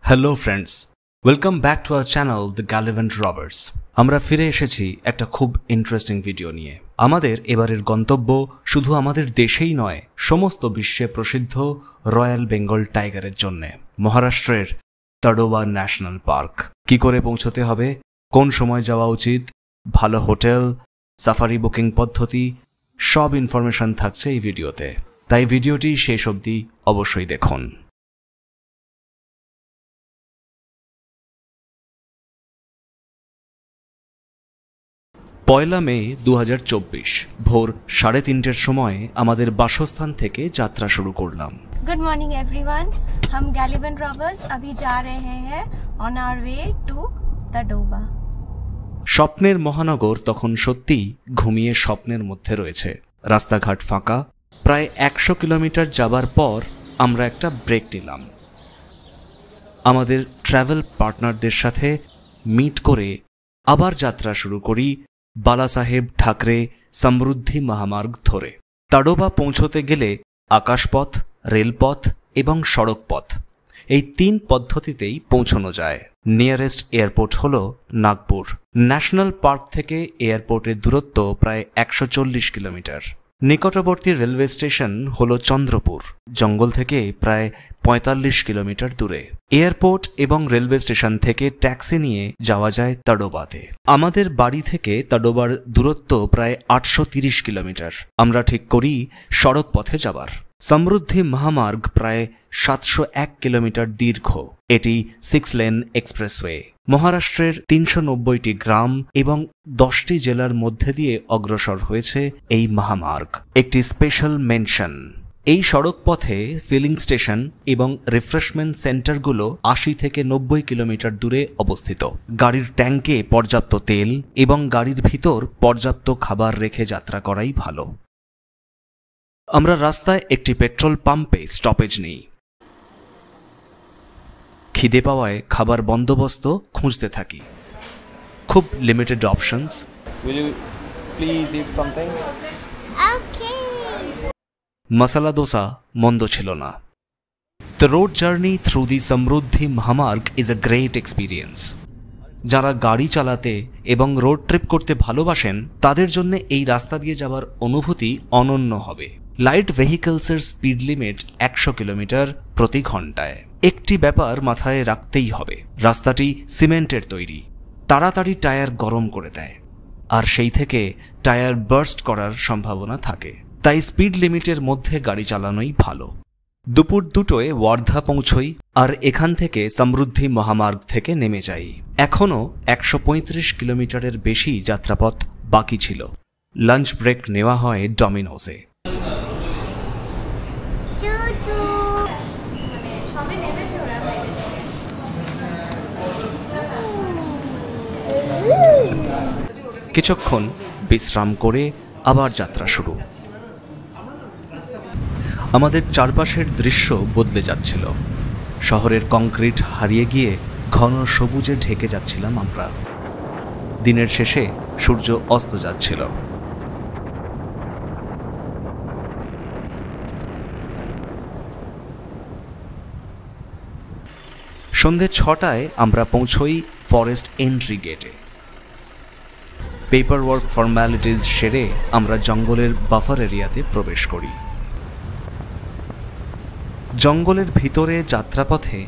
Hello friends, welcome back to our channel the Gallivant Robbers. আমরা ফিরে এসেছি একটা খুব ইন্টারেস্টিং ভিডিও নিয়ে। আমাদের এবারের গন্তব্য শুধু আমাদের দেশেই নয়, সমস্ত বিশ্বে প্রসিদ্ধ রয়্যাল বেঙ্গল টাইগারের জন্যে, মহারাষ্ট্রের তাডোবা ন্যাশনাল পার্ক। কি করে পৌঁছতে হবে, কোন সময় যাওয়া উচিত, ভালো হোটেল, সাফারি বুকিং পদ্ধতি, সব ইনফরমেশন থাকছে এই ভিডিওতে, তাই ভিডিওটি শেষ অবধি অবশ্যই দেখুন। পয়লা মে 2024 ভোর 3:30 সময় আমাদের বাসস্থান থেকে যাত্রা শুরু করলাম। गुड मॉर्निंग एवरीवन, हम गैलिवेंट रॉबर्स अभी जा रहे हैं on our way to Tadoba. স্বপ্নের মহানগর তখন সত্যি ঘুমিয়ে স্বপ্নের মধ্যে রয়েছে। রাস্তাঘাট ফাঁকা। প্রায় 100 কিলোমিটার যাবার পর আমরা একটা ব্রেক নিলাম। আমাদের ট্রাভেল পার্টনারদের সাথে মিট করে আবার যাত্রা শুরু করি বালাসাহেব ঠাকরে সমৃদ্ধি মহামার্গ ধরে। তাডোবা পৌঁছতে গেলে আকাশপথ, রেলপথ এবং সড়ক পথ, এই 3 পদ্ধতিতেই পৌঁছানো যায়। নিয়ারেস্ট এয়ারপোর্ট হল নাগপুর। ন্যাশনাল পার্ক থেকে এয়ারপোর্টের দূরত্ব প্রায় 140 কিলোমিটার। নিকটবর্তী রেলওয়ে স্টেশন হল চন্দ্রপুর, জঙ্গল থেকে প্রায় 45 কিলোমিটার দূরে। এয়ারপোর্ট এবং রেলওয়ে স্টেশন থেকে ট্যাক্সি নিয়ে যাওয়া যায় তাডোবাতে। আমাদের বাড়ি থেকে তাডোবার দূরত্ব প্রায় 830 কিলোমিটার। আমরা ঠিক করি সড়ক পথে যাবার। সমৃদ্ধি মহামার্গ প্রায় 701 কিলোমিটার দীর্ঘ। এটি 6 লেন এক্সপ্রেসওয়ে। মহারাষ্ট্রের 390টি গ্রাম এবং 10টি জেলার মধ্যে দিয়ে অগ্রসর হয়েছে এই মহামার্গ। একটি স্পেশাল মেনশন, এই সড়ক পথে ফিলিং স্টেশন এবং রিফ্রেশমেন্ট সেন্টারগুলো 80 থেকে 90 কিলোমিটার দূরে অবস্থিত। গাড়ির ট্যাঙ্কে পর্যাপ্ত তেল এবং গাড়ির ভিতর পর্যাপ্ত খাবার রেখে যাত্রা করাই ভালো। আমরা রাস্তায় একটি পেট্রোল পাম্পে স্টপেজ নেই। খিদে পাওয়ায় খাবার বন্দোবস্ত খুঁজতে থাকি। খুব limited options. Will you please eat something? Okay. Masala dosa মন্দ ছিল না। The road journey through the Samruddhi Mahamarg is a great experience. যারা গাড়ি চালাতে এবং রোড ট্রিপ করতে ভালোবাসেন তাদের জন্য এই রাস্তা দিয়ে যাওয়ার অনুভূতি অনন্য হবে। লাইট ভেহিকলসের স্পিড লিমিট 100 কিলোমিটার প্রতি ঘন্টায়। একটি ব্যাপার মাথায় রাখতেই হবে, রাস্তাটি সিমেন্টের তৈরি, তাড়াতাড়ি টায়ার গরম করে দেয়, আর সেই থেকে টায়ার বার্স্ট করার সম্ভাবনা থাকে। তাই স্পিড লিমিটের মধ্যে গাড়ি চালানোই ভালো। দুপুর 2টোয় ওয়ার্ধা পৌঁছই আর এখান থেকে সমৃদ্ধি মহামার্গ থেকে নেমে যাই। এখনও 135 কিলোমিটারের বেশি যাত্রাপথ বাকি ছিল। লাঞ্চ ব্রেক নেওয়া হয় ডমিনোসে। কিছুক্ষণ বিশ্রাম করে আবার যাত্রা শুরু। আমাদের চারপাশের দৃশ্য বদলে যাচ্ছিল। শহরের কংক্রিট হারিয়ে গিয়ে ঘন সবুজে ঢেকে যাচ্ছিলাম আমরা। দিনের শেষে সূর্য অস্ত যাচ্ছিল। সন্ধে 6টায় আমরা পৌঁছই ফরেস্ট এন্ট্রি গেটে। পেপার ওয়ার্ক ফর্ম্যালিটিস সেরে আমরা জঙ্গলের বাফার এরিয়াতে প্রবেশ করি। জঙ্গলের ভিতরে যাত্রাপথে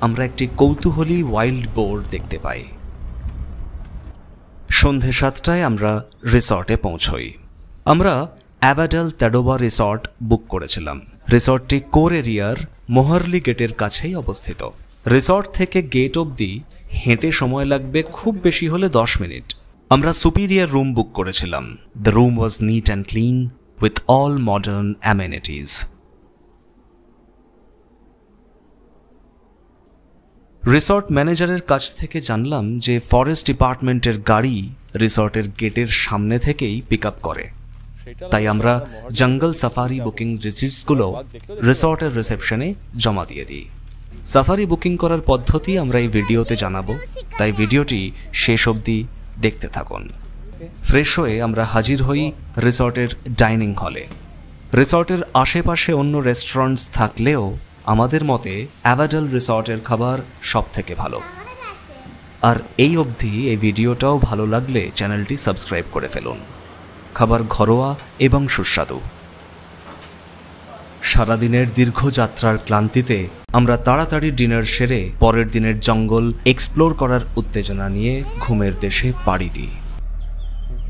আমরা একটি কৌতূহলী ওয়াইল্ড বোর দেখতে পাই। সন্ধে 7টায় আমরা রিসর্টে পৌঁছই। আমরা অ্যাভাডাল তাডোবা রিসর্ট বুক করেছিলাম। রিসর্টটি কোর এরিয়ার মোহারলি গেটের কাছেই অবস্থিত। রিসর্ট থেকে গেট অবধি হেঁটে সময় লাগবে খুব বেশি হলে 10 মিনিট। আমরা সুপিরিয়ার রুম বুক করেছিলাম। The room was neat and clean with all modern amenities. Resort ম্যানেজারের কাছ থেকে জানলাম যে ফরেস্ট ডিপার্টমেন্টের গাড়ি রিসর্টের গেটের সামনে থেকেই পিক আপ করে। তাই আমরা জঙ্গল সাফারি বুকিং রিসিটসগুলো রিসর্টের রিসেপশনে জমা দিয়ে দিই। সাফারি বুকিং করার পদ্ধতি আমরা এই ভিডিওতে জানাবো, তাই ভিডিওটি শেষ অবধি দেখতে থাকুন। ফ্রেশ হয়ে আমরা হাজির হই রিসর্টের ডাইনিং হলে। রিসর্টের আশেপাশে অন্য রেস্টুরেন্টস থাকলেও আমাদের মতে অ্যাভাডাল রিসর্টের খাবার সব থেকে ভালো। আর এই অবধি এই ভিডিওটাও ভালো লাগলে চ্যানেলটি সাবস্ক্রাইব করে ফেলুন। খাবার ঘরোয়া এবং সুস্বাদু। সারাদিনের দীর্ঘ যাত্রার ক্লান্তিতে আমরা তাড়াতাড়ি ডিনার সেরে পরের দিনের জঙ্গল এক্সপ্লোর করার উত্তেজনা নিয়ে ঘুমের দেশে পাড়ি দিই।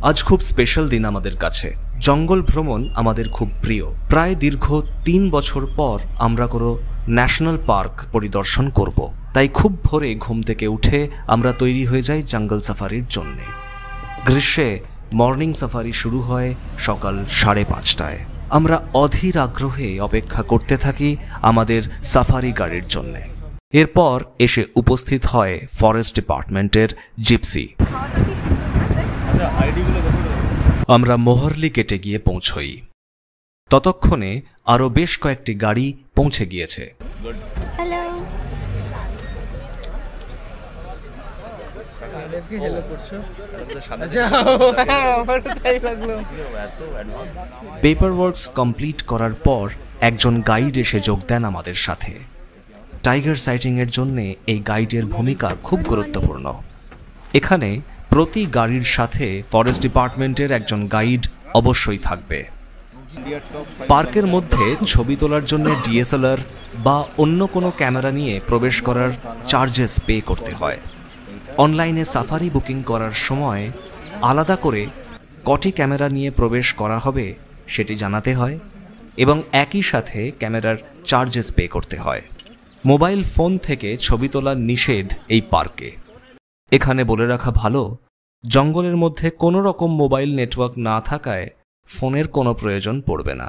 আজ খুব স্পেশাল দিন আমাদের কাছে। জঙ্গল ভ্রমণ আমাদের খুব প্রিয়। প্রায় দীর্ঘ 3 বছর পর আমরা কোনো ন্যাশনাল পার্ক পরিদর্শন করব। তাই খুব ভোরে ঘুম থেকে উঠে আমরা তৈরি হয়ে যাই জঙ্গল সাফারির জন্যে। গ্রীষ্মে মর্নিং সাফারি শুরু হয় সকাল 5:30টায়। আমরা অধীর আগ্রহে অপেক্ষা করতে থাকি আমাদের সাফারি গাড়ির জন্যে। এরপর এসে উপস্থিত হয় ফরেস্ট ডিপার্টমেন্টের জিপসি। আমরা মোহরলি কেটে গিয়ে পৌঁছই। ততক্ষণে আরও বেশ কয়েকটি গাড়ি পৌঁছে গিয়েছে। পেপারওয়ার্কস কমপ্লিট করার পর একজন গাইড এসে যোগ দেন আমাদের সাথে। টাইগার সাইটিংয়ের জন্য এই গাইডের ভূমিকা খুব গুরুত্বপূর্ণ। এখানে প্রতি গাড়ির সাথে ফরেস্ট ডিপার্টমেন্টের একজন গাইড অবশ্যই থাকবে। পার্কের মধ্যে ছবি তোলার জন্য ডিএসএলআর বা অন্য কোনো ক্যামেরা নিয়ে প্রবেশ করার চার্জেস পে করতে হয়। অনলাইনে সাফারি বুকিং করার সময় আলাদা করে কটি ক্যামেরা নিয়ে প্রবেশ করা হবে সেটি জানাতে হয় এবং একই সাথে ক্যামেরার চার্জেস পে করতে হয়। মোবাইল ফোন থেকে ছবি তোলা নিষেধ এই পার্কে। এখানে বলে রাখা ভালো, জঙ্গলের মধ্যে কোনো রকম মোবাইল নেটওয়ার্ক না থাকায় ফোনের কোনো প্রয়োজন পড়বে না।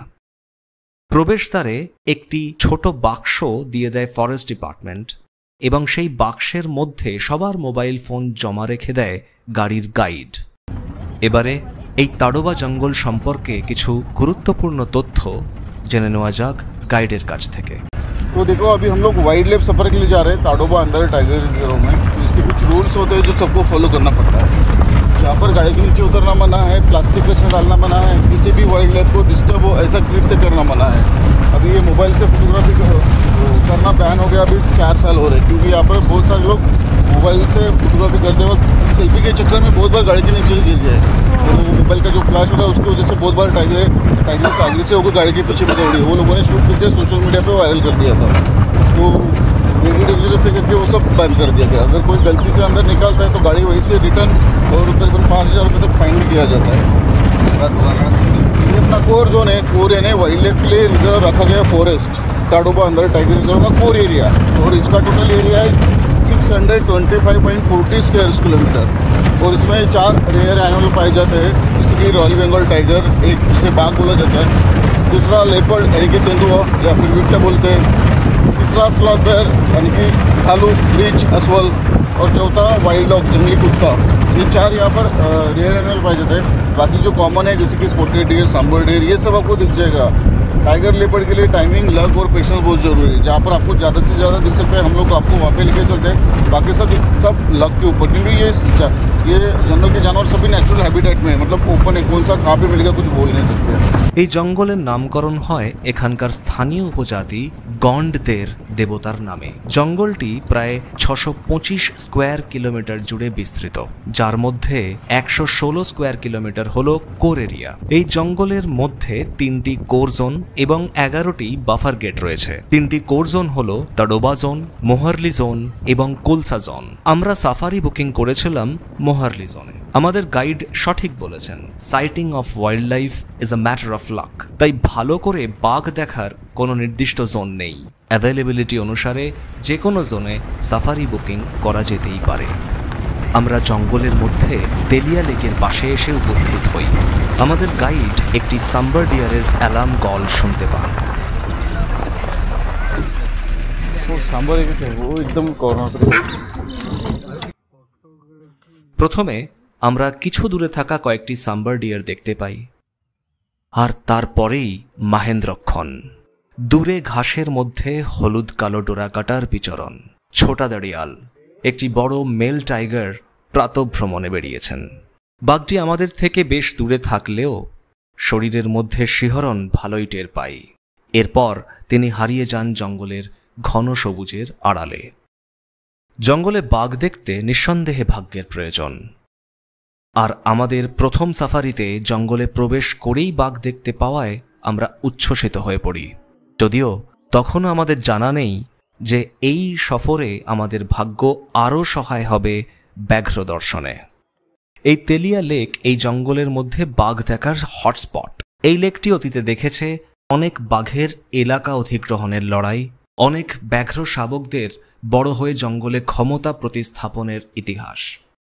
প্রবেশদ্বারে একটি ছোট বাক্স দিয়ে দেয় ফরেস্ট ডিপার্টমেন্ট এবং সেই বাক্সের মধ্যে সবার মোবাইল ফোন জমা রেখে দেয় গাড়ির গাইড। এবারে এই তাডোবা জঙ্গল সম্পর্কে কিছু গুরুত্বপূর্ণ তথ্য জেনে নেওয়া যাক গাইডের কাছ থেকে। तो देखो, अभी हम लोग वाइल्ड लाइफ सफर के लिए जा रहे हैं ताडोबा अंदर टाइगर रिजर्व में। तो इसके कुछ रूल्स होते हैं जो सबको फॉलो करना पड़ता है। यहाँ पर गाड़ी के नीचे उतरना मना है, प्लास्टिक कचरा डालना मना है, किसी भी वाइल्ड लाइफ को डिस्टर्ब हो ऐसा कृत्य करना मना है। अभी ये मोबाइल से फोटोग्राफी करना बैन हो गया अभी 4 साल हो रहे, क्योंकि यहाँ पर बहुत सारे लोग मोबाइल से फोटोग्राफी करते वक्त सेल्फी के चक्कर में बहुत बार गाड़ी के नीचे गिर गए। तो मोबाइल का जो फ्लैश होता है उसकी वजह से बहुत बार टाइगर से आगे से होकर गाड़ी के पीछे में दौड़ी। वो लोगों ने शूट करके सोशल मीडिया पे वायरल कर दिया था, तो वीडियो से करके वो सब बैन कर दिया गया। अगर कोई गलती से अंदर निकालता है तो गाड़ी वहीं से रिटर्न और तकरीबन 5000 रुपये तक फाइन भी किया जाता है। ये अपना कोर जोन है, कोर यानी वाइल्ड लाइफ के लिए रिजर्व रखा गया फॉरेस्ट ताडोबा अंदर टाइगर रिजर्व का कोर एरिया, और इसका टोटल एरिया है 625.40 स्क्वायर किलोमीटर। और इसमें 4 रेयर एनिमल पाए जाते हैं, जैसे कि रॉयल बंगाल टाइगर, एक जिसे बाघ बोला जाता है, दूसरा लेपर्ड यानी कि तेंदुआ या फिर विक्टा बोलते हैं, तीसरा स्लॉथ बेयर यानी कि भालू, रीछ, असवल, और चौथा वाइल्ड डॉग जंगली कुत्ता। ये 4 यहाँ पर रेयर एनिमल पाए जाते हैं। बाकी जो कॉमन है जैसे कि स्पॉटेड डियर, सांबर डियर, ये सब आपको दिख जाएगा। टाइगर लेपर्ड के लिए टाइमिंग, लक और पेशेंस बहुत जरूरी है। जहाँ पर आपको ज़्यादा से ज़्यादा दिख सकता है हम लोग आपको वहाँ पे लेके चलते हैं, बाकी सब लक के ऊपर, क्योंकि ये जंगल के जानवर सभी नेचुरल हैबिटेट में, मतलब ओपन है, कौन सा कहाँ पे मिलेगा कुछ बोल नहीं सकते। এই জঙ্গলের নামকরণ হয় এখানকার স্থানীয় উপজাতি গন্ডদের দেবতার নামে। জঙ্গলটি প্রায় 625 স্কোয়ার কিলোমিটার জুড়ে বিস্তৃত, যার মধ্যে 116 স্কোয়ার কিলোমিটার হল কোর এরিয়া। এই জঙ্গলের মধ্যে 3টি কোর জোন এবং 11টি বাফার গেট রয়েছে। 3টি কোর জোন হল তাডোবা জোন, মোহরলি জোন এবং কুলসা জোন। আমরা সাফারি বুকিং করেছিলাম মোহরলি জোনে। আমাদের গাইড সঠিক বলেছেন, citing of wild life is a matter of luck. তাই ভালো করে বাঘ দেখার কোনো নির্দিষ্ট জোন নেই। অ্যাভেলেবিলিটি অনুসারে যে কোনো জোনে সাফারি বুকিং করা যেতেই পারে। আমরা জঙ্গলের মধ্যে তেলিয়া লেকের পাশে এসে উপস্থিত হই। আমাদের গাইড একটি সাম্বার ডিয়ারের অ্যালার্ম কল শুনতে পান। প্রথমে আমরা কিছু দূরে থাকা কয়েকটি সাম্বার ডিয়ার দেখতে পাই, আর তারপরেই মাহেন্দ্রক্ষণ। দূরে ঘাসের মধ্যে হলুদ কালো ডোরাকাটার বিচরণ। ছোটা দাড়িয়াল, একটি বড় মেল টাইগার প্রাতঃভ্রমণে বেরিয়েছেন। বাঘটি আমাদের থেকে বেশ দূরে থাকলেও শরীরের মধ্যে শিহরণ ভালোই টের পাই। এরপর তিনি হারিয়ে যান জঙ্গলের ঘন সবুজের আড়ালে। জঙ্গলে বাঘ দেখতে নিঃসন্দেহে ভাগ্যের প্রয়োজন, আর আমাদের প্রথম সাফারিতে জঙ্গলে প্রবেশ করেই বাঘ দেখতে পাওয়ায় আমরা উচ্ছ্বসিত হয়ে পড়ি। যদিও তখনও আমাদের জানা নেই যে এই সফরে আমাদের ভাগ্য আরও সহায় হবে ব্যাঘ্র দর্শনে। এই তেলিয়া লেক এই জঙ্গলের মধ্যে বাঘ দেখার হটস্পট। এই লেকটি অতীতে দেখেছে অনেক বাঘের এলাকা অধিগ্রহণের লড়াই, অনেক ব্যাঘ্র শাবকদের বড় হয়ে জঙ্গলে ক্ষমতা প্রতিস্থাপনের ইতিহাস।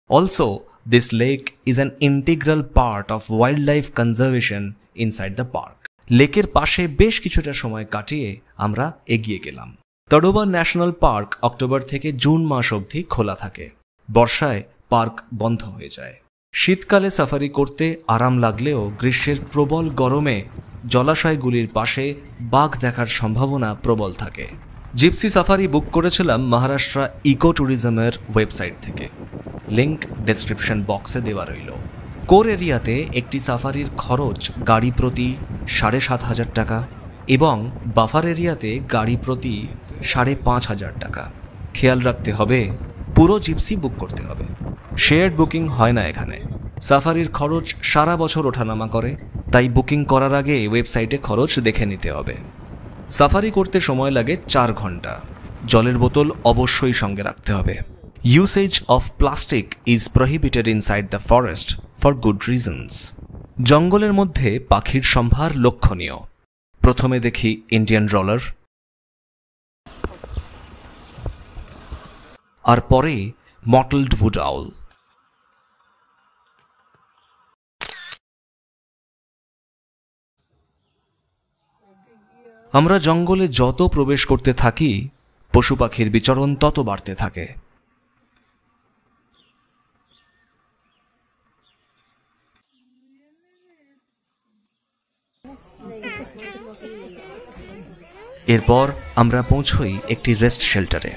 Also this lake is an integral part of wild life conservation inside the park. লেকের পাশে বেশ কিছুটা সময় কাটিয়ে আমরা এগিয়ে গেলাম। তডোবা ন্যাশনাল পার্ক অক্টোবর থেকে জুন মাস অবধি খোলা থাকে। বর্ষায় পার্ক বন্ধ হয়ে যায়। শীতকালে সাফারি করতে আরাম লাগলেও গ্রীষ্মের প্রবল গরমে জলাশয়গুলির পাশে বাঘ দেখার সম্ভাবনা প্রবল থাকে। জিপসি সাফারি বুক করেছিলাম মহারাষ্ট্র ইকো ট্যুরিজমের ওয়েবসাইট থেকে। লিঙ্ক ডেসক্রিপশন বক্সে দেওয়া রইল। কোর এরিয়াতে একটি সাফারির খরচ গাড়ি প্রতি ৭,৫০০ টাকা এবং বাফার এরিয়াতে গাড়ি প্রতি ৫,৫০০ টাকা। খেয়াল রাখতে হবে পুরো জিপসি বুক করতে হবে। শেয়ার্ড বুকিং হয় না এখানে। সাফারির খরচ সারা বছর ওঠানামা করে, তাই বুকিং করার আগে ওয়েবসাইটে খরচ দেখে নিতে হবে। সাফারি করতে সময় লাগে ৪ ঘন্টা। জলের বোতল অবশ্যই সঙ্গে রাখতে হবে। Usage of plastic is prohibited inside the forest for good reasons. জঙ্গলের মধ্যে পাখির সম্ভার লক্ষণীয়। প্রথমে দেখি ইন্ডিয়ান রলার, আর পরে মটলড উড আউল। আমরা জঙ্গলে যত প্রবেশ করতে থাকি পশু পাখির বিচরণ তত বাড়তে থাকে। এরপর আমরা পৌঁছই একটি রেস্ট শেল্টারে।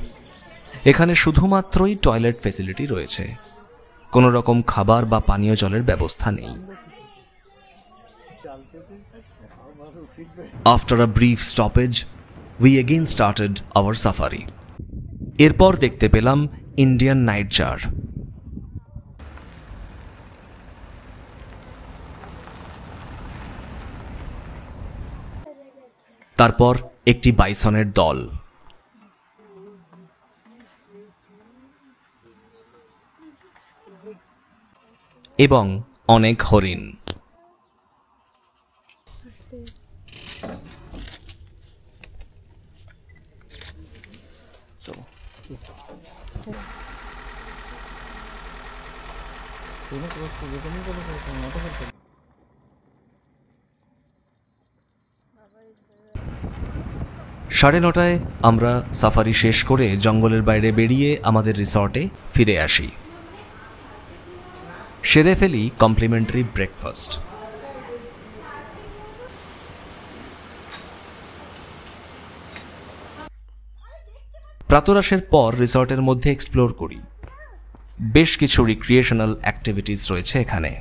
এখানে শুধুমাত্রই টয়লেট ফেসিলিটি রয়েছে, কোনো রকম খাবার বা পানীয় জলের ব্যবস্থা নেই। After a brief stoppage, we again started our safari. এরপর দেখতে পেলাম ইন্ডিয়ান নাইটজার। তারপর একটি বাইসনের দল। এবং অনেক হরিণ। সাড়ে ৯টায় আমরা সাফারি শেষ করে জঙ্গলের বাইরে বেরিয়ে আমাদের রিসর্টে ফিরে আসি। সেরে ফেলি কমপ্লিমেন্টারি ব্রেকফাস্ট। প্রাতরাশের পর রিসর্টের মধ্যে এক্সপ্লোর করি। বেশ কিছু রিক্রিয়েশনাল অ্যাক্টিভিটিস রয়েছে এখানে।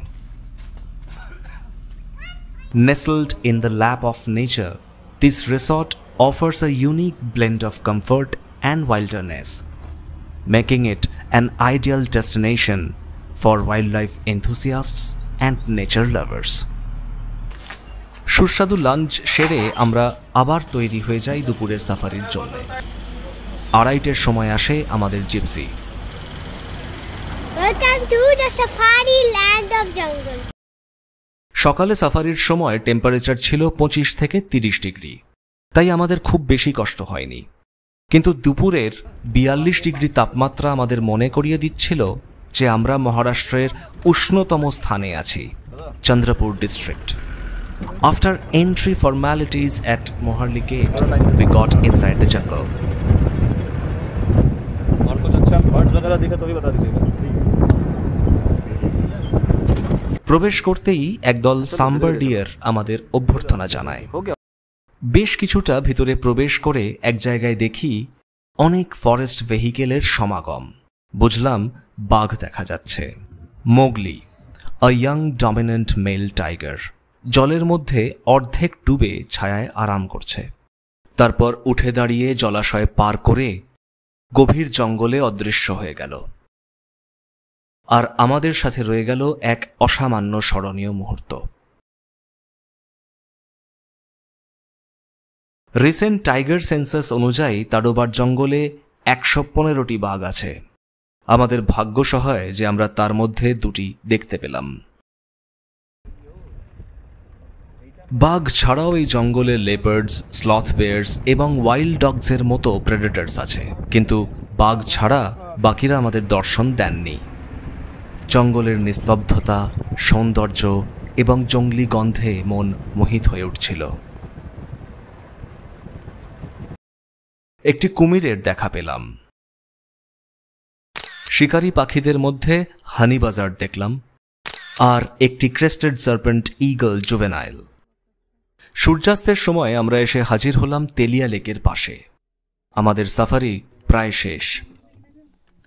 Nestled in the lap of nature, this resort offers a unique blend of comfort and wilderness, making it an ideal destination for wildlife enthusiasts and nature lovers. সুস্বাদু lunch সেরে আমরা আবার তৈরি হয়ে যাই দুপুরের সাফারির জন্য। ২:৩০-এর সময় আসে আমাদের gypsy. Welcome to the safari land of jungle. সকালে সাফারির সময় টেম্পারেচার ছিল ২৫ থেকে ৩০ ডিগ্রি, তাই আমাদের খুব বেশি কষ্ট হয়নি। কিন্তু দুপুরের ৪২ ডিগ্রি তাপমাত্রা আমাদের মনে করিয়ে দিচ্ছিল যে আমরা মহারাষ্ট্রের উষ্ণতম স্থানে আছি, Chandrapur district. After entry formalities at Moharli Gate, we got inside the jungle. और कुछ अच्छा बर्ड्स वगैरह दिखे तो भी बता दीजिएगा। প্রবেশ করতেই একদল সাম্বার ডিয়ার আমাদের অভ্যর্থনা জানায়। বেশ কিছুটা ভিতরে প্রবেশ করে এক জায়গায় দেখি অনেক ফরেস্ট ভেহিকেলের সমাগম। বুঝলাম বাঘ দেখা যাচ্ছে। Mowgli, a young dominant male tiger, জলের মধ্যে অর্ধেক ডুবে ছায়ায় আরাম করছে। তারপর উঠে দাঁড়িয়ে জলাশয় পার করে গভীর জঙ্গলে অদৃশ্য হয়ে গেল। আর আমাদের সাথে রয়ে গেল এক অসামান্য স্মরণীয় মুহূর্ত। রিসেন্ট টাইগার সেন্সাস অনুযায়ী তাডোবার জঙ্গলে 115টি বাঘ আছে। আমাদের ভাগ্য সহায় যে আমরা তার মধ্যে 2টি দেখতে পেলাম। বাঘ ছাড়াও এই জঙ্গলে লেপার্ডস, স্লথ বেয়ার্স এবং ওয়াইল্ড ডগসের মতো প্রেডেটরস আছে, কিন্তু বাঘ ছাড়া বাকিরা আমাদের দর্শন দেননি। জঙ্গলের নিস্তব্ধতা, সৌন্দর্য এবং জঙ্গলি গন্ধে মন মোহিত হয়ে উঠছিল। একটি কুমিরের দেখা পেলাম। শিকারী পাখিদের মধ্যে হানি বাজার্ড দেখলাম আর একটি ক্রেস্টেড সার্পেন্ট ঈগল জুভেনাইল। সূর্যাস্তের সময় আমরা এসে হাজির হলাম তেলিয়া লেকের পাশে। আমাদের সাফারি প্রায় শেষ।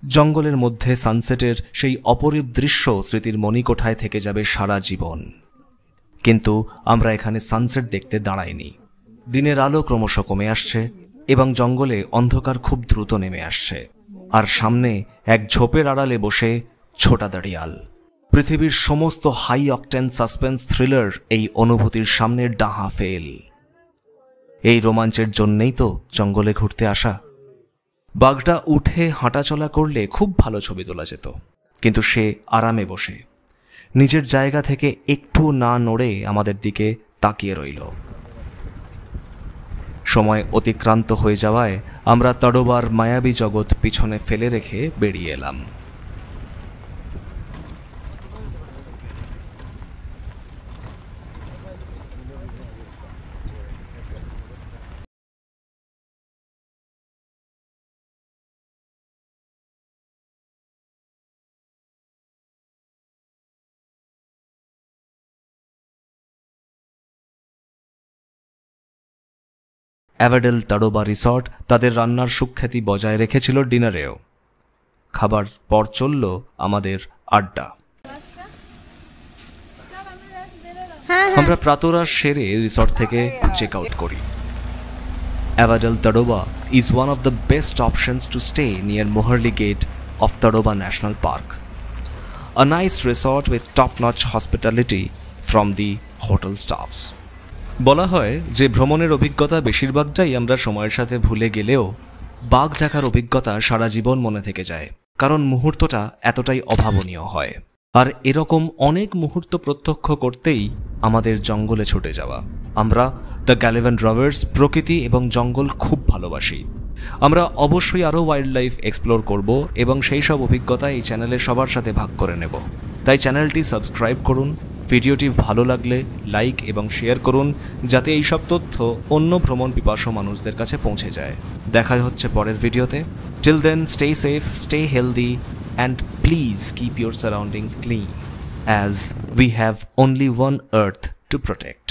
জঙ্গলের মধ্যে সানসেটের সেই অপরূপ দৃশ্য স্মৃতির মণিকোঠায় থেকে যাবে সারা জীবন। কিন্তু আমরা এখানে সানসেট দেখতে দাঁড়াইনি। দিনের আলো ক্রমশ কমে আসছে এবং জঙ্গলে অন্ধকার খুব দ্রুত নেমে আসছে। আর সামনে এক ঝোপের আড়ালে বসে ছোটা দাঁড়িয়াল। পৃথিবীর সমস্ত হাই অকটেন সাসপেন্স থ্রিলার এই অনুভূতির সামনে ডাহা ফেল। এই রোমাঞ্চের জন্যেই তো জঙ্গলে ঘুরতে আসা। বাঘটা উঠে হাঁটাচলা করলে খুব ভালো ছবি তোলা যেত, কিন্তু সে আরামে বসে নিজের জায়গা থেকে একটু না নড়ে আমাদের দিকে তাকিয়ে রইল। সময় অতিক্রান্ত হয়ে যাওয়ায় আমরা তাডোবার মায়াবী জগৎ পিছনে ফেলে রেখে বেরিয়ে এলাম। অ্যাভাডেল তাডোবা রিসর্ট তাদের রান্নার সুখ্যাতি বজায় রেখেছিল ডিনারেও। খাবার পর চলল আমাদের আড্ডা। আমরা প্রাতরাশ সেরে রিসর্ট থেকে চেক আউট করি। Avadel Tadoba is one of the best options to stay near Moharli gate of Tadoba national park. A nice resort with top notch hospitality from the hotel staffs. বলা হয় যে ভ্রমণের অভিজ্ঞতা বেশিরভাগটাই আমরা সময়ের সাথে ভুলে গেলেও বাঘ দেখার অভিজ্ঞতা সারা জীবন মনে থেকে যায়, কারণ মুহূর্তটা এতটাই অভাবনীয় হয়। আর এরকম অনেক মুহূর্ত প্রত্যক্ষ করতেই আমাদের জঙ্গলে ছুটে যাওয়া। আমরা দ্য গ্যালিভান রভার্স প্রকৃতি এবং জঙ্গল খুব ভালোবাসি। আমরা অবশ্যই আরও ওয়াইল্ড লাইফ এক্সপ্লোর করব এবং সেই সব অভিজ্ঞতা এই চ্যানেলে সবার সাথে ভাগ করে নেব। তাই চ্যানেলটি সাবস্ক্রাইব করুন। ভিডিওটি ভালো লাগলে লাইক এবং শেয়ার করুন, যাতে এই সব তথ্য অন্য ভ্রমণ পিপাসু মানুষদের কাছে পৌঁছে যায়। দেখা হচ্ছে পরের ভিডিওতে। Till then, stay safe, stay healthy, and please keep your surroundings clean, as we have only one earth to protect.